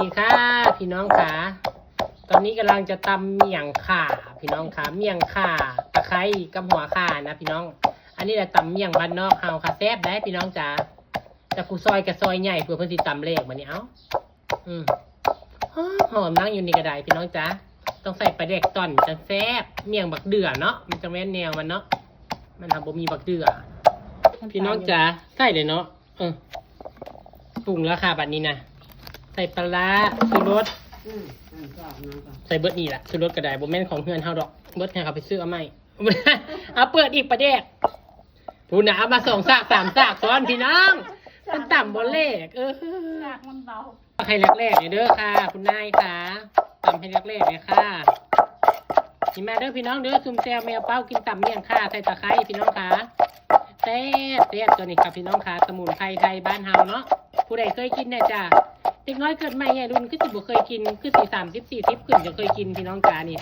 ดีค่ะพี่น้องขาตอนนี้กำลังจะตำเมี่ยงข่าพี่น้องขาเมี่ยงข่าตะไคร้กับหัวข่านะพี่น้องอันนี้แหละตำเมี่ยงบ้านนอกเฮาค่ะแซ่บได้พี่น้องจ๋าแต่ผู้ซอยกับซอยใหญ่เพื่อเพิ่นสิตำเลขบัดนี้เอ้าหอมนั่งอยู่นี่ก็ได้พี่น้องจ๋าต้องใส่ปลาแดกต่อนจังแซ่บเมี่ยงบักเดือเนาะมันจะแม่นแนวมันเนาะมันทำบ่มีบักเดือพี่น้องจ๋าใส่เลยเนาะปรุงแล้วค่ะบัดนี้นะใส่ปลาร้าชูรสใส่เบิดนี่แหละชูรสกระไดบ่แม่นของเพื่อนเฮาดอกเบิดให้เขาไปซื้อเอาใหม่ เอาเปิดอีกประเดกผู้หนาเอามา2 ซาก 3 ซากซ้อนพี่น้องมันต่ำบ่เลขซากมันเบาให้แรกๆเนี่ยเด้อค่ะคุณนายค่ะตำให้แรกๆเลยค่ะนี่มาเด้อพี่น้องเด้อซุ่มแซวแมวเป้ากินต่ำเมี่ยงค่ะใส่ตะไคร้พี่น้องค่ะแซ่บตัวนี้ครับพี่น้องค่ะสมุนไพรไทยบ้านเฮาเนาะผู้ใดเคยกินเนี่ยจ้าเด็กน้อยเกิดใหม่ใหญ่รุ่นคือสิบ่เคยกินคือ40 40ขึ้นจะเคยกินพี่น้องจ๋านี่